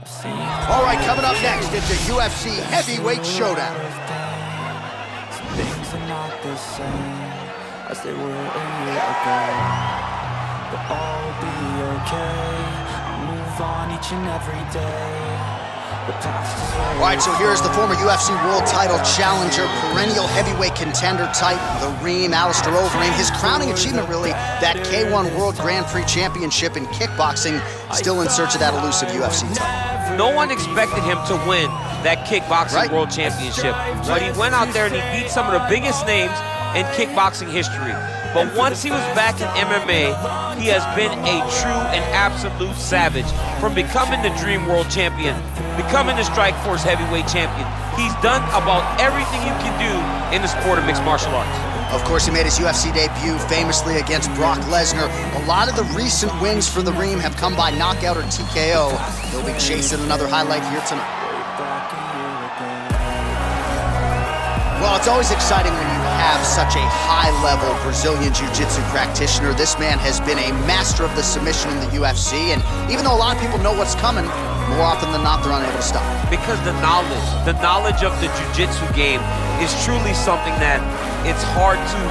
All right, coming up next, it's a UFC heavyweight showdown. Things are not the same as they were a year ago, but all will be okay. I move on each and every day. The past is where. All right, so here's the former UFC world title challenger, perennial heavyweight contender type, the Reem, Alistair Overeem. His crowning achievement, really, that K1 World Grand Prix Championship in kickboxing, still in search of that elusive UFC title. No one expected him to win that kickboxing world championship, but he went out there and he beat some of the biggest names in kickboxing history. But once he was back in MMA, he has been a true and absolute savage. From becoming the Dream World Champion, becoming the Strikeforce Heavyweight Champion, he's done about everything you can do in the sport of mixed martial arts. Of course, he made his UFC debut famously against Brock Lesnar. A lot of the recent wins for the Reem have come by knockout or TKO. He'll be chasing another highlight here tonight. Well, it's always exciting when you have such a high-level Brazilian Jiu-Jitsu practitioner. This man has been a master of the submission in the UFC, and even though a lot of people know what's coming, more often than not, they're unable to stop. Because the knowledge of the Jiu-Jitsu game is truly something that it's hard to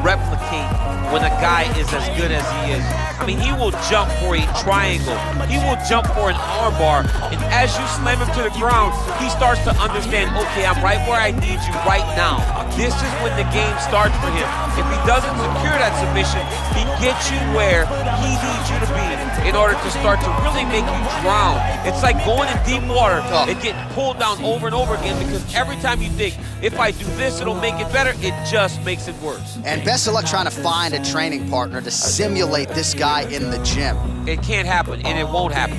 replicate when a guy is as good as he is. I mean, he will jump for a triangle. He will jump for an arm bar. And as you slam him to the ground, he starts to understand, okay, I'm right where I need you right now. This is when the game starts for him. If he doesn't secure that submission, he gets you where he needs you to be in order to start to really make you drown. It's like going in deep water and getting pulled down over and over again, because every time you think, if I do this, it'll make it better, it just makes it worse. And best of luck trying to find a training partner to simulate this guy in the gym. It can't happen, and it won't happen.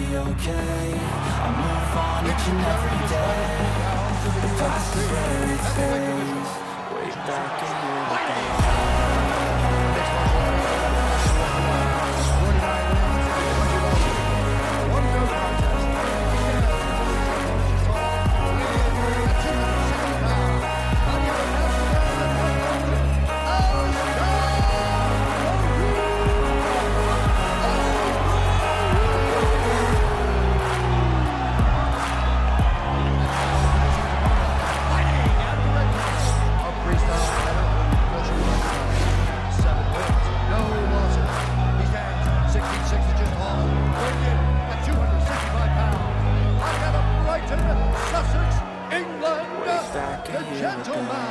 Gentlman.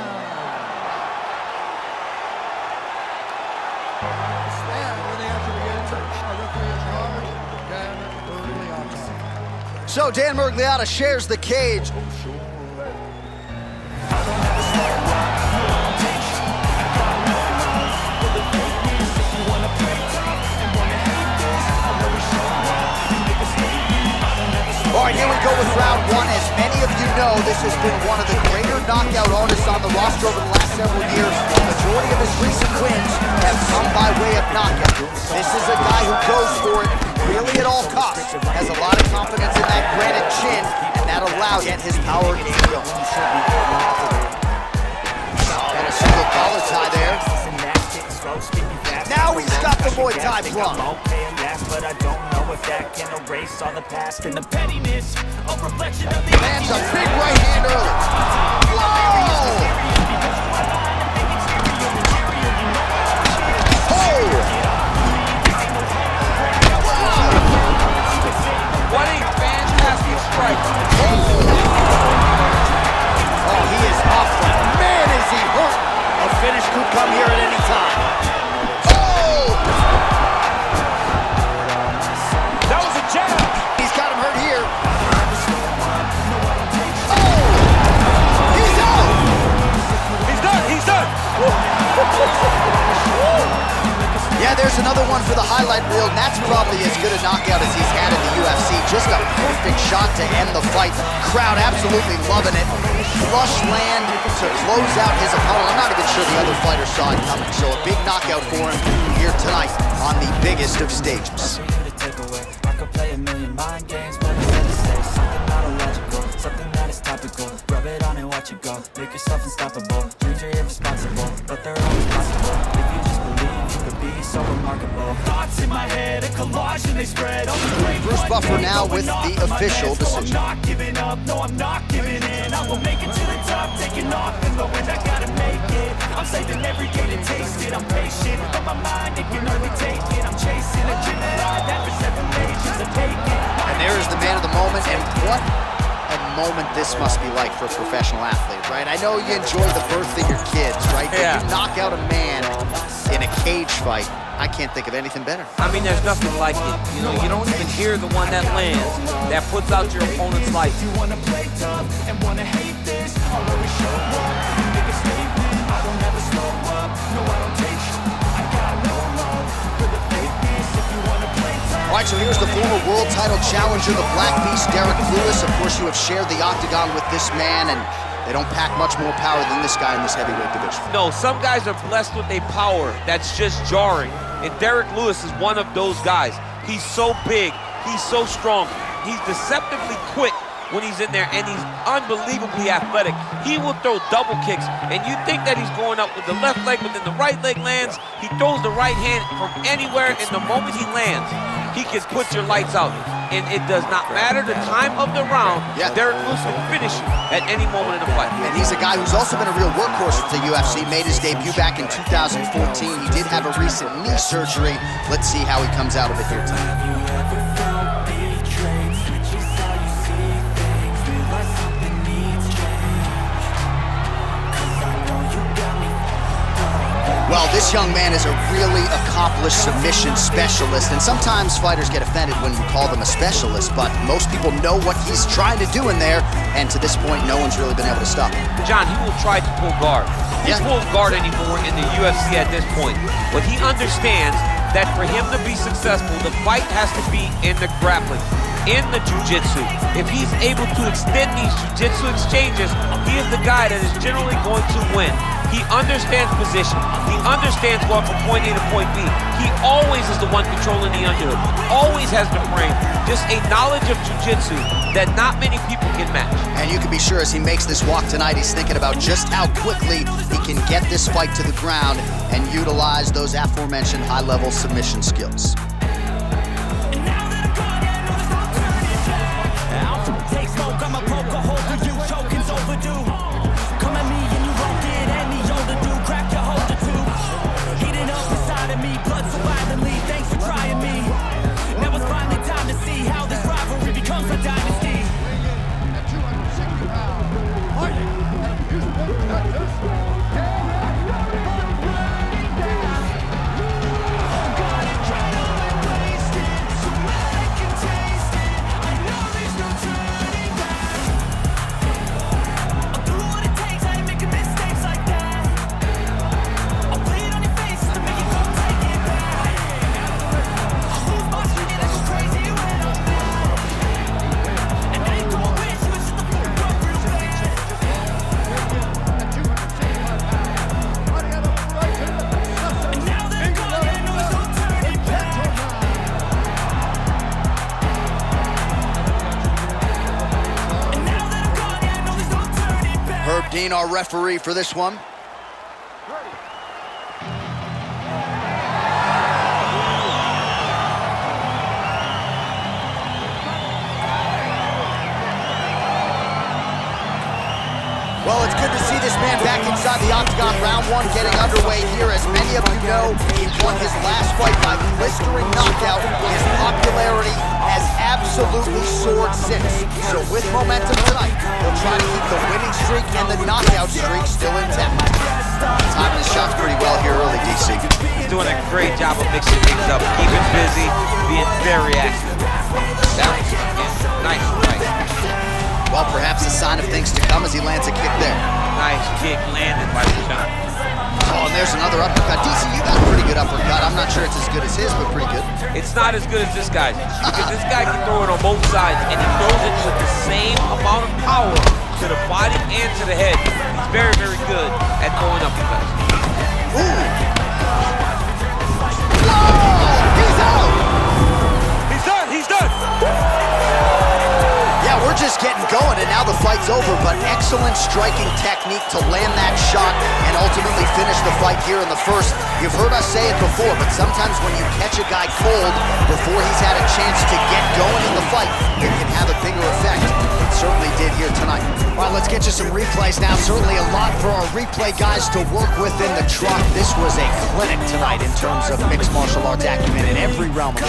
So Dan Miragliotta shares the cage. All right, here we go with round one. As many of you know, this has been one of the greater knockout artists on the roster over the last several years. The majority of his recent wins have come by way of knockout. This is a guy who goes for it really at all costs. Has a lot of confidence in that granite chin, and that allows his power game going. And a single collar tie there. Now he's got the Muay Thai plum. But I don't know if that can erase all the past and the pettiness, a reflection of the lands a big right hand early. Whoa! What a fantastic strike. Oh, he is off. Man, is he hurt. A finish could come here at any time. He's got him hurt here. Oh! He's out! He's done! He's done! Yeah, there's another one for the highlight reel, and that's probably as good a knockout as he's had in the UFC. Just a perfect shot to end the fight. Crowd absolutely loving it. Flush land to close out his opponent. I'm not even sure the other fighter saw it coming, so a big knockout for him here tonight on the biggest of stages. Play a million mind games, but instead of say something not illogical, something that is topical. Rub it on and watch it go. Make yourself unstoppable. Dreams are irresponsible, but they're always possible. If you just believe, you could be so remarkable. Thoughts in my head, a collage and they spread. All the great buffer now with the official decision. I'm not giving up, no, I'm not giving in. I will make it to the top, taking off in the wind. I gotta make it. I'm saving every day to taste it. I'm patient, but my mind, it can only take it. I'm chasing a dream that I've had for 7 ages to take it. And there is the man of the moment, and what a moment this must be like for a professional athlete, right? I know you enjoy the birth of your kids, right? But you knock out a man in a cage fight. I can't think of anything better. I mean, there's nothing like it. You know, you don't even hear the one that lands, that puts out your opponent's life. You wanna play tough and wanna hate this, I'll always show up, make a statement. I don't ever slow up, no, I don't take shit. I got no love for the fakeness. If you wanna play tough. All right, so here's the former world title challenger, the Black Beast, Derek Lewis. Of course, you have shared the octagon with this man, and they don't pack much more power than this guy in this heavyweight division. No, some guys are blessed with a power that's just jarring. And Derek Lewis is one of those guys. He's so big, he's so strong, he's deceptively quick when he's in there, and he's unbelievably athletic. He will throw double kicks, and you think that he's going up with the left leg, but then the right leg lands. He throws the right hand from anywhere, and the moment he lands, he can put your lights out. And it does not matter the time of the round. Derek Lewis can finish you at any moment in the fight. And he's a guy who's also been a real workhorse with the UFC. Made his debut back in 2014. He did have a recent knee surgery. Let's see how he comes out of it here tonight. Well, this young man is a really accomplished submission specialist, and sometimes fighters get offended when you call them a specialist, but most people know what he's trying to do in there, and to this point, no one's really been able to stop him. John, he will try to pull guard. He pulls guard anymore in the UFC at this point, but he understands that for him to be successful, the fight has to be in the grappling, in the jiu-jitsu. If he's able to extend these jiu-jitsu exchanges, he is the guy that is generally going to win. He understands position. He understands going from point A to point B. He always is the one controlling the underhood. Always has the frame. Just a knowledge of jiu-jitsu that not many people can match. And you can be sure as he makes this walk tonight, he's thinking about just how quickly he can get this fight to the ground and utilize those aforementioned high-level submission skills. Dean, our referee for this one. Well, it's good to see this man back inside the octagon. Round one getting underway here. As many of you know, he won his last fight by blistering knockout. His popularity has absolutely soared since. So with momentum tonight, he'll try to keep the winning streak and the knockout streak still intact. Timing his shots pretty well here early, DC. He's doing a great job of mixing things up, keeping busy, being very active. That was nice fight. Well, perhaps a sign of things to come as he lands a kick there. Nice kick landed by John. Oh, and there's another uppercut. DC, you got a pretty good uppercut. I'm not sure it's as good as his, but pretty good. It's not as good as this guy's, because this guy can throw it on both sides, and he throws it with the same amount of power to the body and to the head. He's very, very good at throwing uppercuts. Ooh. Whoa! He's out! He's done! He's done! Yeah, we're just getting going, and now the fight's over, but excellent striking technique to land that shot and ultimately finish the fight here in the first. You've heard us say it before, but sometimes when you catch a guy cold before he's had a chance to get going in the fight, it can have a bigger effect. It certainly did here tonight. All right, let's get you some replays now. Certainly a lot for our replay guys to work with in the truck. This was a clinic tonight in terms of mixed martial arts acumen in every realm of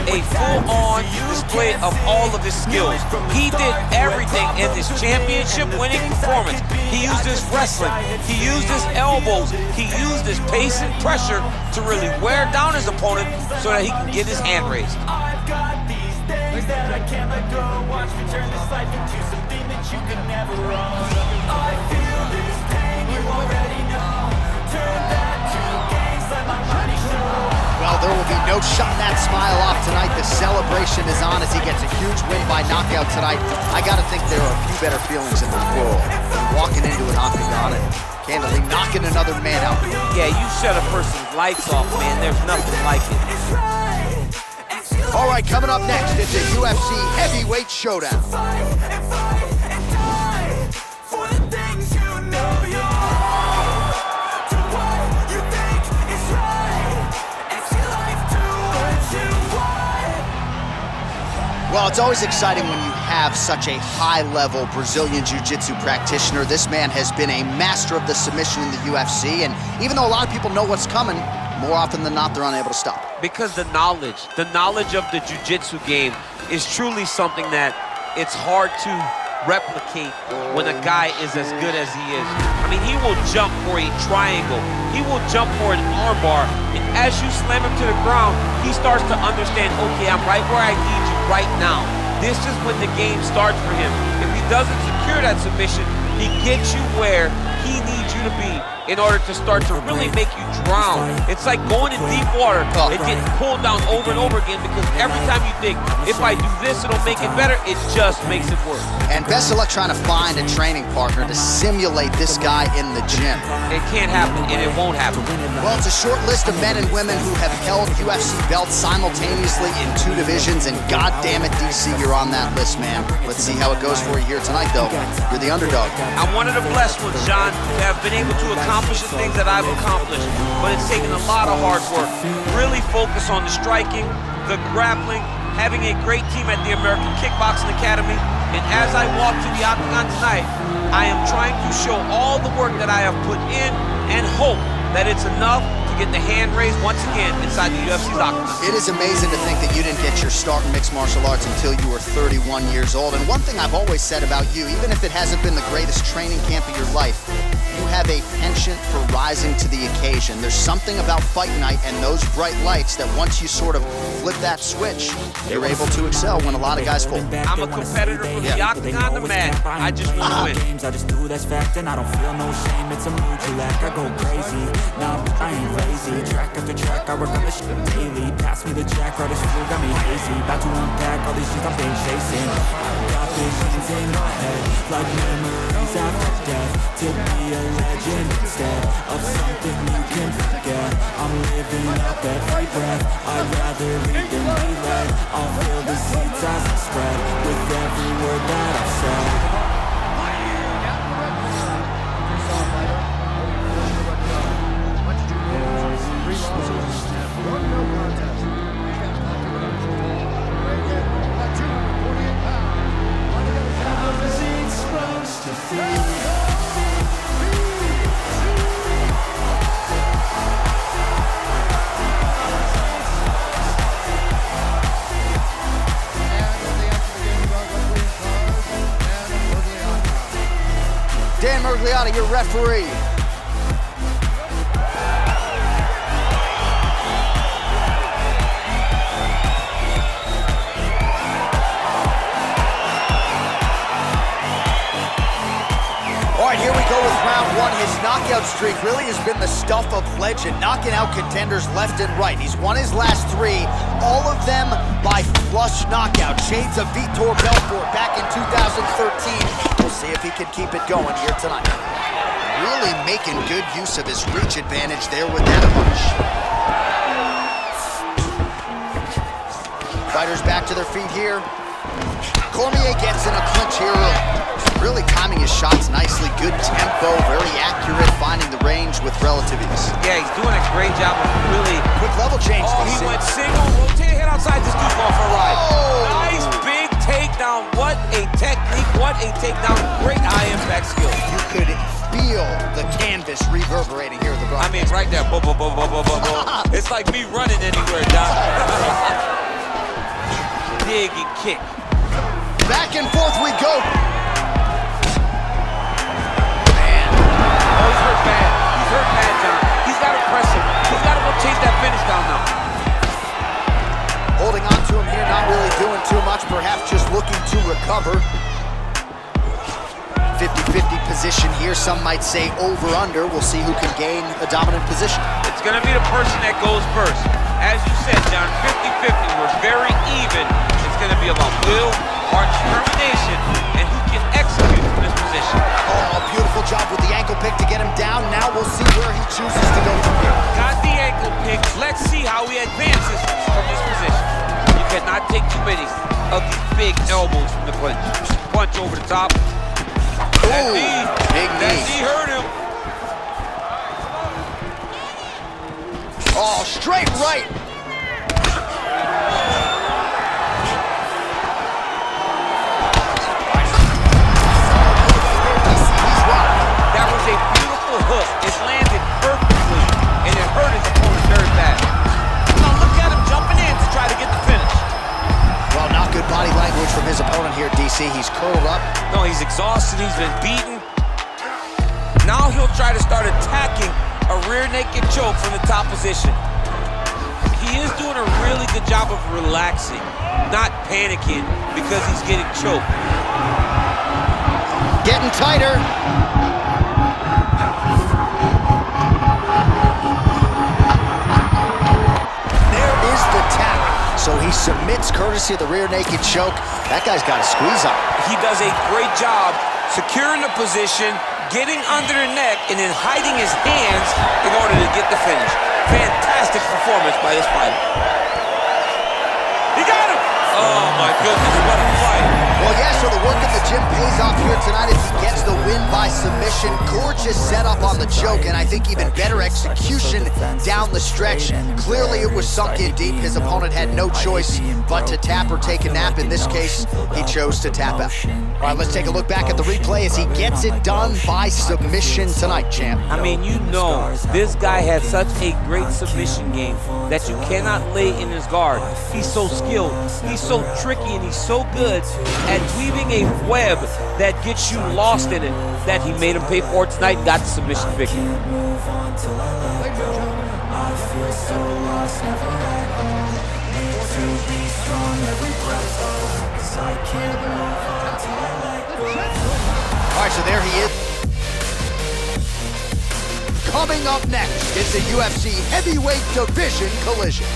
it. A full-on display of all of his skills. He did everything in this championship-winning performance. He used his wrestling, he used his elbows, he used his pace and pressure to really wear down his opponent so that he can get his hand raised. I've got these things that I can't let go. Watch me turn this life into something that you can never own. I feel this pain, you already know. Turn that to gains, let my money show. Well, there will be no shutting that smile off tonight. The celebration is on as he gets a huge win by knockout tonight. I gotta think there are a few better feelings in the world than walking into an octagon and candidly knocking another man out. Yeah, you shut a person's lights off, man. There's nothing like it. All right, coming up next, it's a UFC heavyweight showdown. Well, it's always exciting when you have such a high-level Brazilian Jiu-Jitsu practitioner. This man has been a master of the submission in the UFC, and even though a lot of people know what's coming, more often than not, they're unable to stop. Because the knowledge of the Jiu-Jitsu game is truly something that it's hard to replicate when a guy is as good as he is. I mean, he will jump for a triangle. He will jump for an armbar, and as you slam him to the ground, he starts to understand, okay, I'm right where I need you right now. This is when the game starts for him. If he doesn't secure that submission, he gets you where he needs you to be in order to start to really make you drown. It's like going in deep water and getting pulled down over and over again, because every time you think, if I do this, it'll make it better, it just makes it worse. And best of luck trying to find a training partner to simulate this guy in the gym. It can't happen, and it won't happen. Well, it's a short list of men and women who have held UFC belts simultaneously in 2 divisions, and God damn it, DC, you're on that list, man. Let's see how it goes for you here tonight, though. You're the underdog. I'm one of the blessed ones, John, to have been able to accomplish the things that I've accomplished, but it's taken a lot of hard work. Really focus on the striking, the grappling, having a great team at the American Kickboxing Academy, and as I walk to the octagon tonight, I am trying to show all the work that I have put in and hope that it's enough to get the hand raised once again inside the UFC's octagon. It is amazing to think that you didn't get your start in mixed martial arts until you were 31 years old. And one thing I've always said about you, even if it hasn't been the greatest training camp of your life, you have a penchant for rising to the occasion. There's something about fight night and those bright lights that once you sort of flip that switch, you're able to excel when a lot of guys fall. I'm a competitor from the octagon to mat. I just want to win. I just do that's fact, and I don't feel no shame. It's a mood you lack. I go crazy. No, I ain't lazy. Track after track, I work on this shit daily. Pass me the jack, all this fuel got me hazy. About to unpack all these shit I've been chasing. Got visions in my head, like memories after death. To be a legend instead of something you can forget. I'm living up every breath. I'd rather lead than be led. I'll feel the seeds as I spread with every word that I've said. Dan Mergliotta, your referee. All right, here we go with round 1. His knockout streak really has been the stuff of legend, knocking out contenders left and right. He's won his last 3, all of them by flush knockout. Shades of Vitor Belfort back in 2013. We'll see if he can keep it going here tonight. Really making good use of his reach advantage there with that punch. Fighters back to their feet here. Cormier gets in a clinch here. Really timing his shots nicely. Good tempo, very accurate, finding the range with relative ease. Yeah, he's doing a great job of really... Quick level change. Oh, he went single, rotate, head outside. This dude's going for a ride. Oh. Nice big takedown. What a technique, what a takedown. Great high impact skill. You could feel the canvas reverberating here at the broadcast. I mean, right there. Boom, boom, boom, boom, boom, boom, boom. It's like me running anywhere, Doc. dig and kick. Back and forth we go. Oh, he's hurt bad. He's hurt bad, John. He's got to press him. He's got to go chase that finish down now. Holding on to him here, not really doing too much, perhaps just looking to recover. 50-50 position here. Some might say over-under. We'll see who can gain a dominant position. It's going to be the person that goes first. As you said, John, 50-50. We're very even. It's going to be about will, heart, determination, and who can execute from this position. Oh, a beautiful job with the ankle pick to get him down. Now we'll see where he chooses to go from here. Got the ankle pick. Let's see how he advances from this position. You cannot take too many of these big elbows from the clinch. Punch over the top. That knee, big that knee. knee hurt him. Oh, straight right. That was a beautiful hook. It landed perfectly, and it hurt his opponent very bad. Now look at him jumping in to try to get the finish. Well, not good body language from his opponent here, DC. He's curled up. No, he's exhausted. He's been beaten. Now he'll try to start attacking a rear naked choke from the top position. He is doing a really good job of relaxing, not panicking because he's getting choked. Getting tighter. There is the tap. So he submits courtesy of the rear naked choke. That guy's got a squeeze on. He does a great job securing the position, getting under the neck, and then hiding his hands in order to get the finish. Fantastic performance by this fighter. He got him! Oh my goodness, what a fight. Well, yeah, so the work at the gym pays off here tonight as he gets the win by submission. Gorgeous setup on the choke, and I think even better execution down the stretch. Clearly it was sunk in deep. His opponent had no choice but to tap or take a nap. In this case, he chose to tap out. All right, let's take a look back at the replay as he gets it done by submission tonight, champ. I mean, you know, this guy had such a great submission game that you cannot lay in his guard. He's so skilled, he's so tricky, and he's so good at weaving a web that gets you lost in it that he made him pay for it tonight and got the submission victory. All right, so there he is. Coming up next is the UFC heavyweight division collision.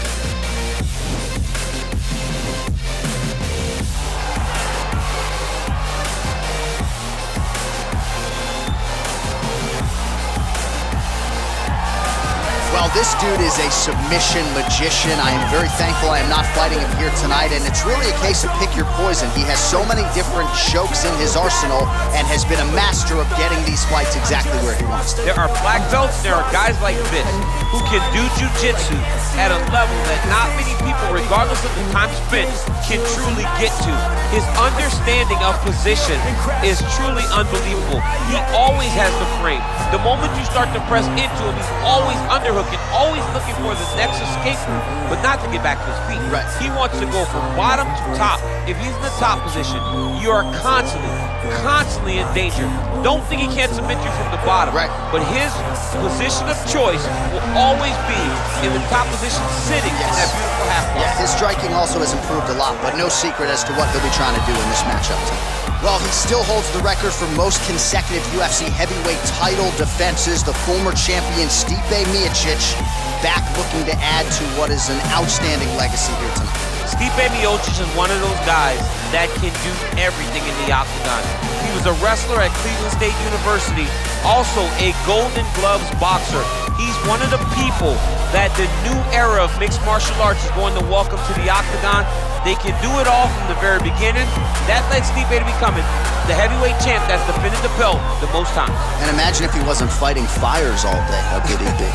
Well, this dude is a submission magician. I am very thankful I am not fighting him here tonight, and it's really a case of pick your poison. He has so many different chokes in his arsenal and has been a master of getting these fights exactly where he wants them. There are black belts, there are guys like this who can do jiu-jitsu at a level that not many people, regardless of the time spent, can truly get to. His understanding of position is truly unbelievable. He always has the frame. The moment you start to press into him, he's always underhooking, always looking for the next escape route, but not to get back to his feet. Right. He wants to go from bottom to top. If he's in the top position, you are constantly in danger. Don't think he can't submit you from the bottom. Right. But his position of choice will always be in the top position, sitting in that beautiful half guard. Yeah, his striking also has improved a lot, but no secret as to what he'll be trying to do in this matchup tonight. Well, he still holds the record for most consecutive UFC heavyweight title defenses. The former champion Stipe Miocic back looking to add to what is an outstanding legacy here tonight. Stipe Miocic is one of those guys that can do everything in the octagon. He was a wrestler at Cleveland State University, also a Golden Gloves boxer. He's one of the people that the new era of mixed martial arts is going to welcome to the octagon. They can do it all from the very beginning. That led Stipe to becoming the heavyweight champ that's defended the belt the most times. And imagine if he wasn't fighting fires all day. How good he'd be.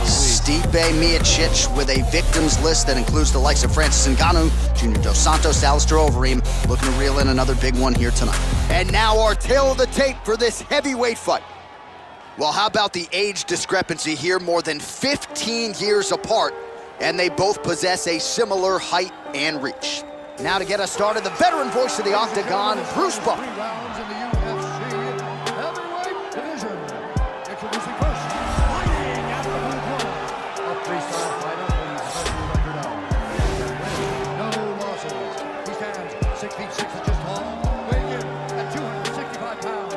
Stipe Miocic with a victims list that includes the likes of Francis Ngannou, Junior Dos Santos, Alistair Overeem, looking to reel in another big one here tonight. And now our tale of the tape for this heavyweight fight. Well, how about the age discrepancy here? More than 15 years apart, and they both possess a similar height and reach. Now to get us started, the veteran voice of the Octagon, Bruce Buffer. 3 rounds in the UFC heavyweight division. Introducing first, fighting at the blue corner, a freestyle fighter with his personal record of 10 wins, no losses. He stands 6 feet 6 inches tall, weighing in at 265 pounds.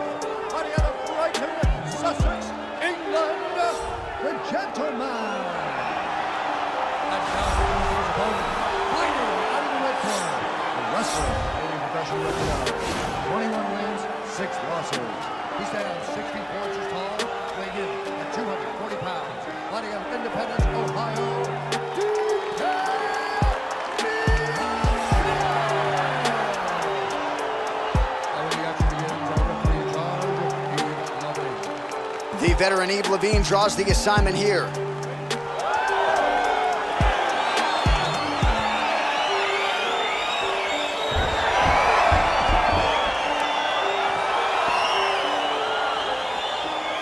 Fighting out of Brighton, Sussex, England, the Gentleman. And now his opponent, fighting out of the red corner, the wrestler with a professional record of 21 wins, 6 losses. He stands 6 feet 4 inches tall, weighing in at 240 pounds. Fighting out of Independence, Ohio, The veteran Yves Levine draws the assignment here.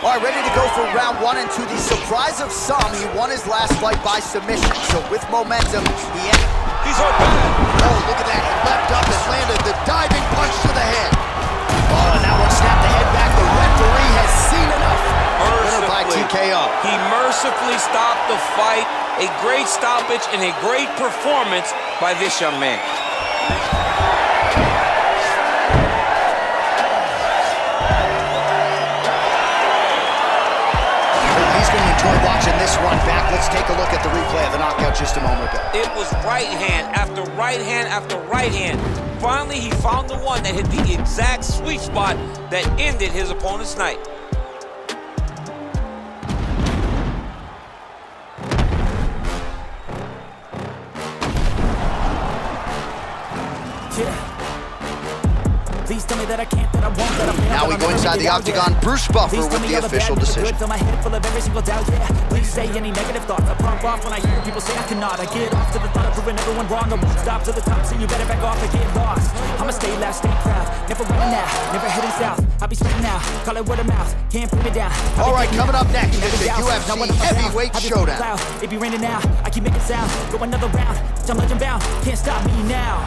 All right, ready to go for round 1, and to the surprise of some, he won his last fight by submission. So with momentum, He's hurt bad. Oh, look at that. He leapt up and landed the diving punch to the head. Oh, and that one snapped the head back. The referee has seen enough. Winner by TKO. He mercifully stopped the fight. A great stoppage and a great performance by this young man. He's going to enjoy watching this one back. Let's take a look at the replay of the knockout just a moment ago. It was right hand after right hand after right hand. Finally, he found the one that hit the exact sweet spot that ended his opponent's night. Please tell me that I can't, that I won't, that I fail. Now we go inside the Octagon. Bruce Buffer with the official decision. Fill my head full of every single doubt, yeah. Please say any negative thoughts. I pump off when I hear people say I cannot. I get off to the thought of proving everyone wrong. I won't stop to the top, so you better back off and get lost. I'ma stay loud, stay proud. Never running out, never heading south. I'll be spitting out, call it word of mouth. Can't put me down. All right, coming up next is the UFC Heavyweight Showdown. It be raining now, I keep making sound. Go another round, I'm legend bound. Can't stop me now.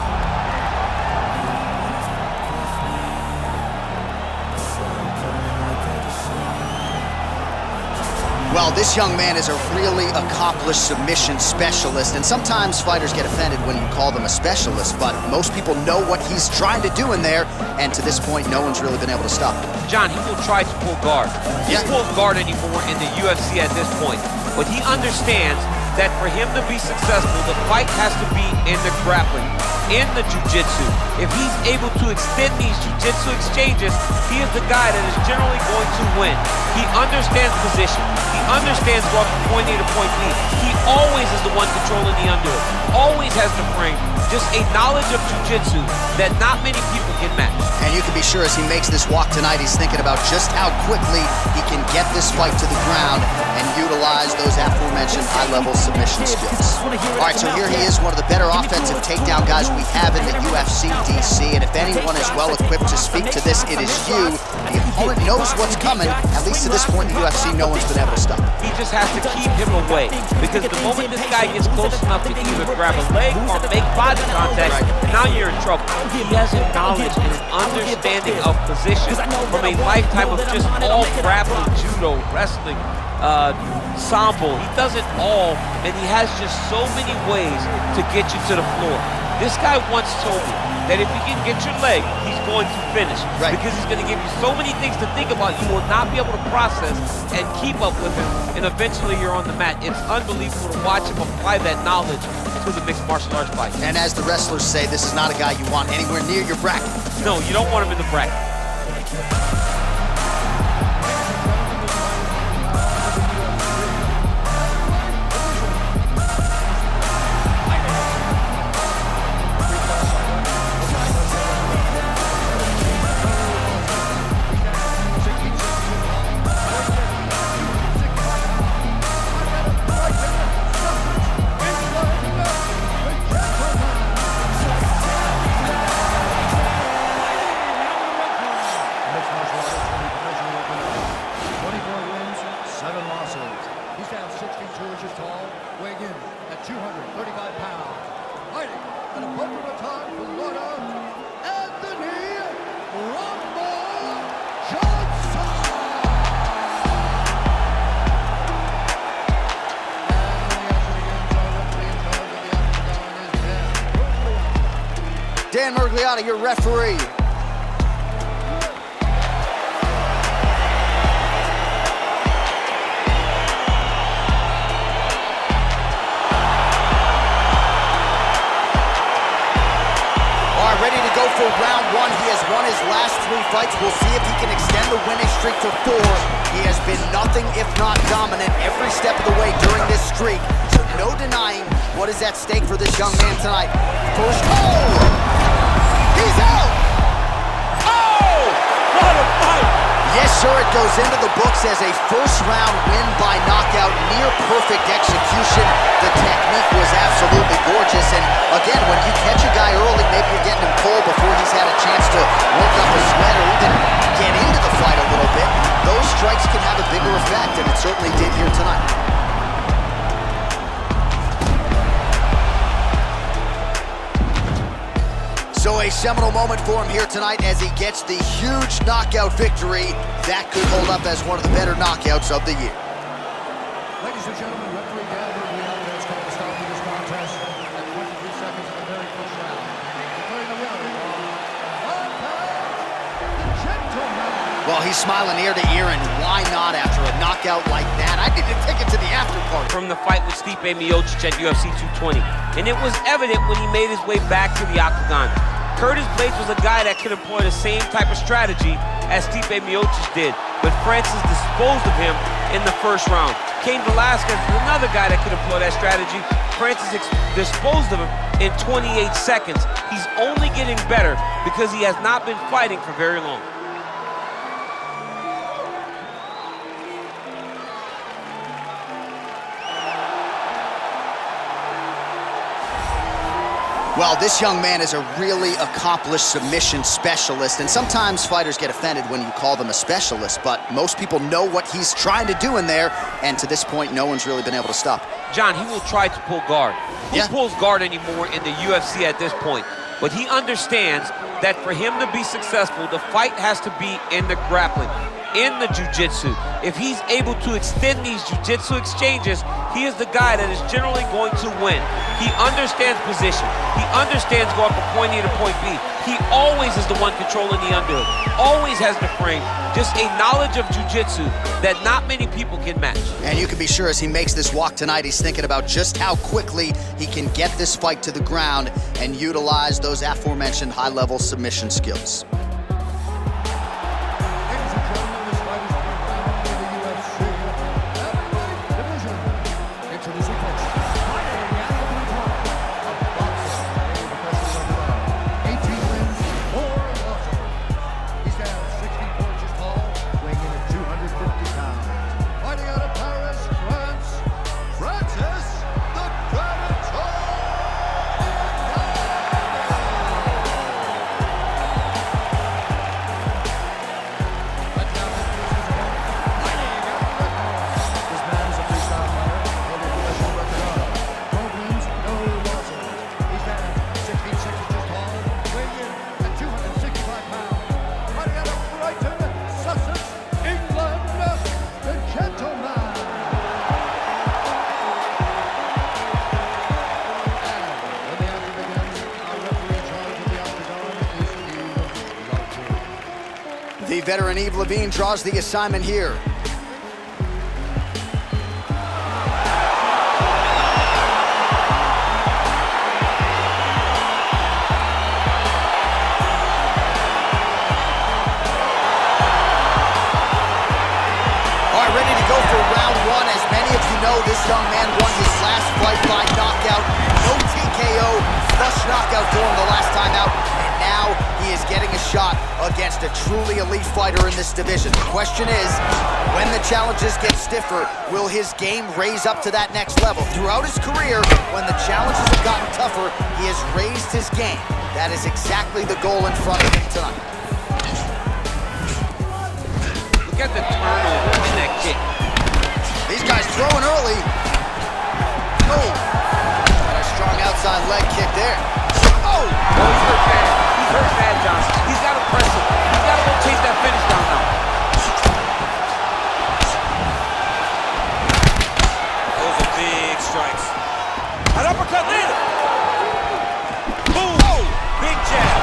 Well, this young man is a really accomplished submission specialist, and sometimes fighters get offended when you call them a specialist, but most people know what he's trying to do in there, and to this point, no one's really been able to stop him. John, he will try to pull guard. He pulls guard anymore in the UFC at this point, but he understands that for him to be successful, the fight has to be in the grappling, in the jiu-jitsu. If he's able to extend these jiu-jitsu exchanges, he is the guy that is generally going to win. He understands position. He understands going from point A to point B. He always is the one controlling the underhook. Always has the frame. Just a knowledge of jiu-jitsu that not many people can match. And you can be sure as he makes this walk tonight, he's thinking about just how quickly he can get this fight to the ground and utilize those aforementioned high-level submission skills. All right, so here he is, one of the better offensive takedown guys we have in the UFC DC, and if anyone is well-equipped to speak to this, it is you. The opponent knows what's coming. At least to this point in the UFC, no one's been able to stop him. He just has to keep him away, because the moment this guy gets close enough to either grab a leg or make body contact, now you're in trouble. He has a knowledge and an understanding of position from a lifetime of just all grappling, judo, wrestling, sambo. He does it all, and he has just so many ways to get you to the floor. This guy once told me that if he can get your leg, he's going to finish. Because he's going to give you so many things to think about, you will not be able to process and keep up with him, and eventually you're on the mat. It's unbelievable to watch him apply that knowledge to the mixed martial arts fight. And as the wrestlers say, this is not a guy you want anywhere near your bracket. No, you don't want him in the bracket. Dan Mergliotta, your referee. Ready to go for round one. He has won his last 3 fights. We'll see if he can extend the winning streak to 4. He has been nothing if not dominant every step of the way during this streak. So no denying what is at stake for this young man tonight. First, he's out! Oh! What a fight! Yes, sir, it goes into the books as a first-round win by knockout, near-perfect execution. The technique was absolutely gorgeous, and again, when you catch a guy early, maybe you're getting him cold before he's had a chance to work up a sweat or even get into the fight a little bit. Those strikes can have a bigger effect, and it certainly did here tonight. So a seminal moment for him here tonight as he gets the huge knockout victory. That could hold up as one of the better knockouts of the year. Ladies and gentlemen, referee Dan Mergliotta has called the stop to this contest at 23 seconds of the very first round. Declaring the winner, Gentleman. Well, he's smiling ear to ear, and why not after a knockout like that? I need to take it to the after party. From the fight with Stipe Miocic at UFC 220. And it was evident when he made his way back to the octagon. Curtis Blades was a guy that could employ the same type of strategy as Stipe Miocic did, but Francis disposed of him in the first round. Cain Velasquez is another guy that could employ that strategy. Francis disposed of him in 28 seconds. He's only getting better because he has not been fighting for very long. Well, this young man is a really accomplished submission specialist, and sometimes fighters get offended when you call them a specialist, but most people know what he's trying to do in there, and to this point, no one's really been able to stop him. John, he will try to pull guard. Who pulls guard anymore in the UFC at this point? But he understands that for him to be successful, the fight has to be in the grappling, in the jiu-jitsu. If he's able to extend these jiu-jitsu exchanges, he is the guy that is generally going to win. He understands position. He understands going from point A to point B. He always is the one controlling the underhook. Always has the frame. Just a knowledge of jiu-jitsu that not many people can match. And you can be sure as he makes this walk tonight, he's thinking about just how quickly he can get this fight to the ground and utilize those aforementioned high-level submission skills. The veteran Yves Levine draws the assignment here. This young man won his last fight by knockout, no TKO, flush knockout for him the last time out, and now he is getting a shot against a truly elite fighter in this division. The question is, when the challenges get stiffer, will his game raise up to that next level? Throughout his career, when the challenges have gotten tougher, he has raised his game. That is exactly the goal in front of him tonight. Look at the turnover in that kick. These guys throwing early. Oh, got a strong outside leg kick there. Oh, he's hurt bad. He's hurt bad, Johnson. He's got to press him. He's got to go chase that finish down now. Those are big strikes. An uppercut landed. Boom. Oh, big jab.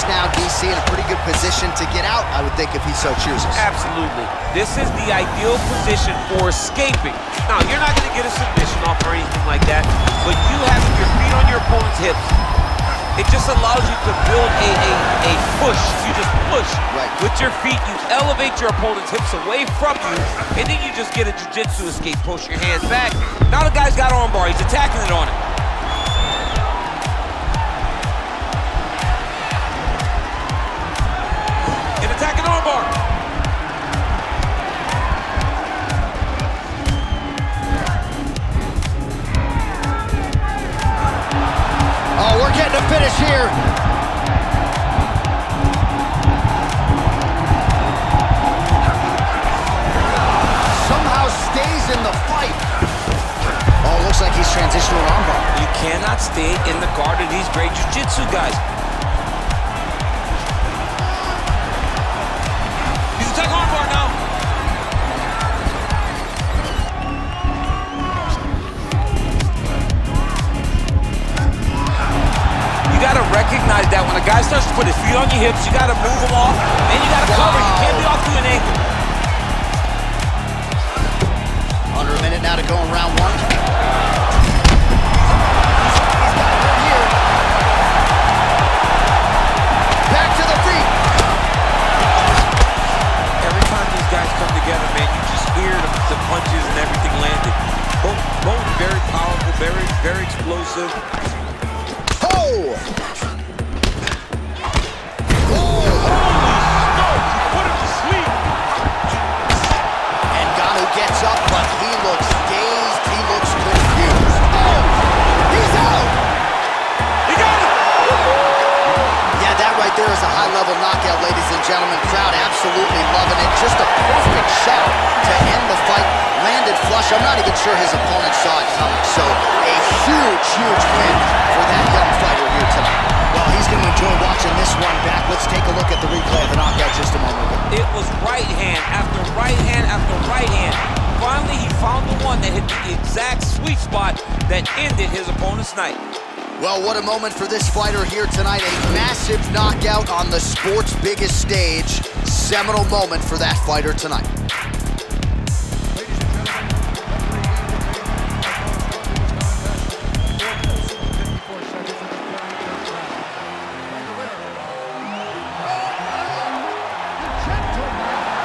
this now, DC, in a pretty good position to get out, I would think, if he so chooses. Absolutely. This is the ideal position for escaping. Now, you're not going to get a submission off or anything like that, but you having your feet on your opponent's hips, it just allows you to build a push. You just push with your feet. You elevate your opponent's hips away from you, and then you just get a jiu-jitsu escape. Push your hands back. Now the guy's got armbar. He's attacking it on it. An attacking armbar. Oh, we're getting a finish here. Somehow stays in the fight. Oh, looks like he's transitioned to an armbar. You cannot stay in the guard of these great jiu-jitsu guys. He's attacking armbar now. You gotta recognize that when a guy starts to put his feet on your hips, you gotta move them off, and you gotta cover. You can't be off to an ankle. Under a minute now to go in round one. He's got it right here. Back to the feet. Every time these guys come together, man, you just hear the punches and everything landed. Both very powerful, very explosive. Oh! Gets up, but he looks dazed, he looks confused. Oh, he's out! He got it! Yeah, that right there is a high-level knockout, ladies and gentlemen. Crowd absolutely loving it. Just a perfect shot to end the fight. Landed flush. I'm not even sure his opponent saw it coming. So a huge win for that young fighter here tonight. Well, he's going to enjoy watching this one back. Let's take a look at the replay of the knockout just a moment ago. It was right hand after right hand after right hand. Finally, he found the one that hit the exact sweet spot that ended his opponent's night. Well, what a moment for this fighter here tonight. A massive knockout on the sport's biggest stage. Seminal moment for that fighter tonight.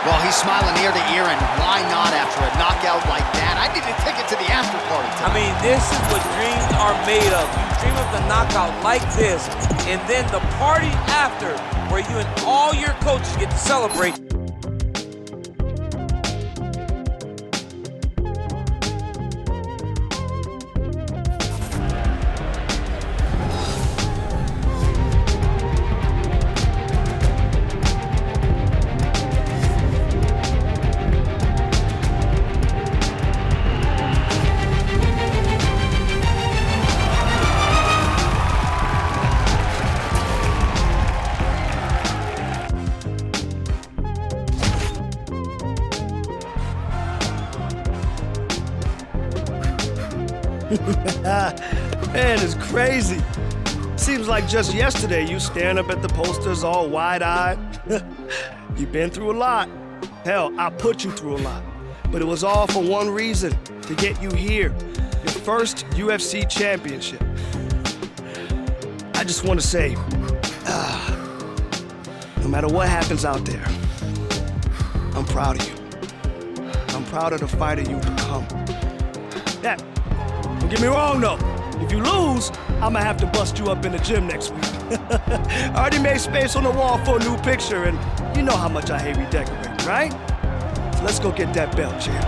Well, he's smiling ear to ear, and why not after a knockout like that? I need a ticket to the after party tonight. I mean, this is what dreams are made of. You dream of the knockout like this, and then the party after, where you and all your coaches get to celebrate. Man, it's crazy. Seems like just yesterday you staring up at the posters all wide-eyed. You've been through a lot. Hell, I put you through a lot. But it was all for one reason, to get you here. Your first UFC championship. I just want to say, no matter what happens out there, I'm proud of you. I'm proud of the fighter you've become. Yeah, don't get me wrong though. If you lose, I'ma have to bust you up in the gym next week. I already made space on the wall for a new picture, and you know how much I hate redecorating, right? So let's go get that belt, champ.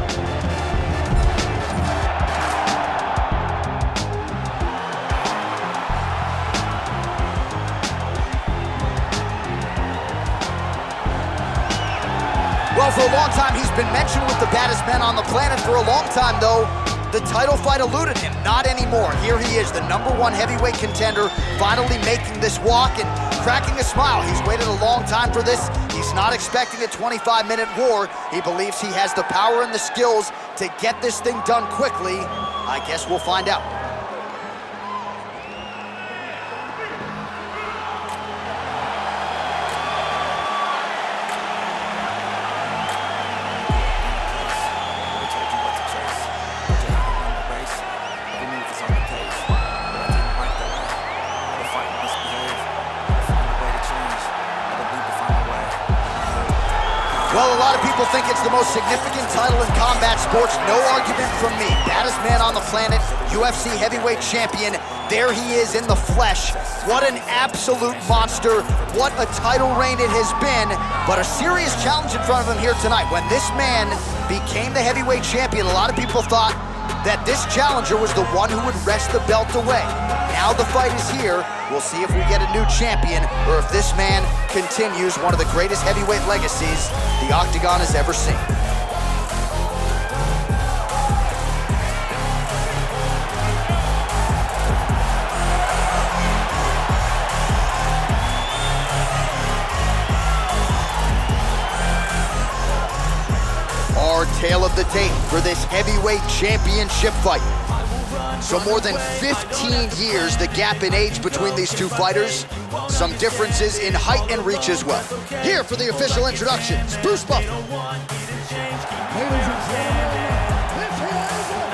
Well, for a long time, he's been mentioned with the baddest men on the planet. For a long time, though, the title fight eluded him. Not anymore. Here he is, the #1 heavyweight contender, finally making this walk and cracking a smile. He's waited a long time for this. He's not expecting a 25-minute war. He believes he has the power and the skills to get this thing done quickly. I guess we'll find out. Well, a lot of people think it's the most significant title in combat sports. No argument from me. Baddest man on the planet, UFC heavyweight champion. There he is in the flesh. What an absolute monster. What a title reign it has been. But a serious challenge in front of him here tonight. When this man became the heavyweight champion, a lot of people thought that this challenger was the one who would wrest the belt away. Now the fight is here. We'll see if we get a new champion or if this man continues one of the greatest heavyweight legacies the Octagon has ever seen. Our tale of the tape for this heavyweight championship fight. So more than 15 years, the gap in age between these two fighters. Some differences in height and reach as well. Here for the official introductions, Bruce Buffer. Ladies and gentlemen, this is the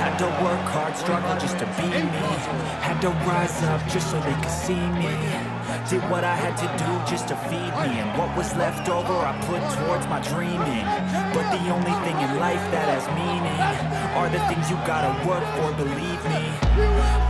Had to work hard, struggle just to be me. Had to rise up just so they could see me. Did what I had to do just to feed me, and what was left over I put towards my dreaming. But the only thing in life that has meaning are the things you gotta work for, believe me.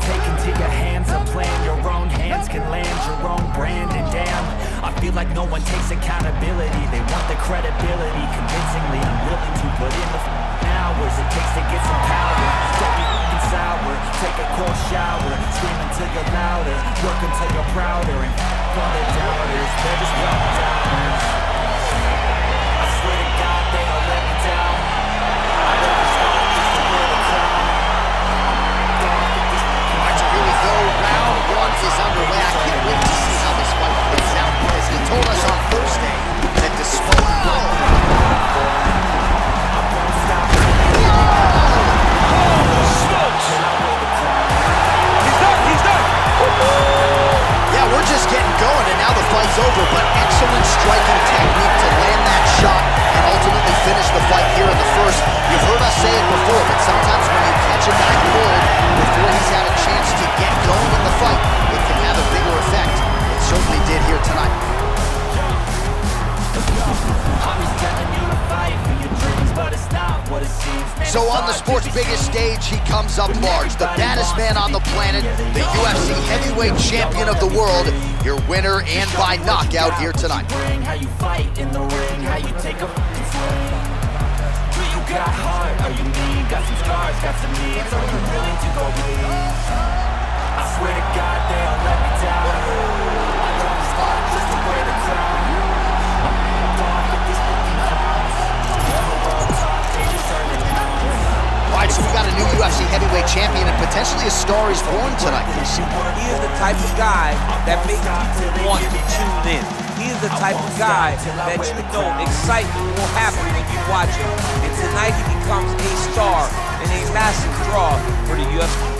Take into your hands a plan, your own hands can land your own brand. And damn, I feel like no one takes accountability. They want the credibility, convincingly I'm willing to put in the hours it takes to get some power. Don't be f***ing sour, take a cold shower, scream until you're louder, work until you're prouder, and all the doubters, they're just doubters. I swear to God they all let me down. I never stop just to wear the crown. Alright, so here we go. Round one is underway. I can't wait to see how this fight plays out because he told us on Thursday that despite yeah, we're just getting going and now the fight's over, but excellent striking technique to land that shot and ultimately finish the fight here in the first. You've heard us say it before, but sometimes when you catch a guy cold before he's had a chance to get going in the fight, it can have a bigger effect. It certainly did here tonight. So on the sport's biggest stage, he comes up large. The baddest man on the planet, the UFC heavyweight champion of the world, your winner and by knockout here tonight. How you fight in the ring, how you take a swing. Do you got heart, are you mean? Got some scars, got some needs, are you willing to go bleed? I swear to God they all let me down. I don't stop just to wear the crown. Alright, so we got a new UFC heavyweight champion and potentially a star is born tonight. He is the type of guy that makes people want to tune in. He is the type of guy that you know excitement will happen when you watch him. And tonight he becomes a star and a massive draw for the UFC.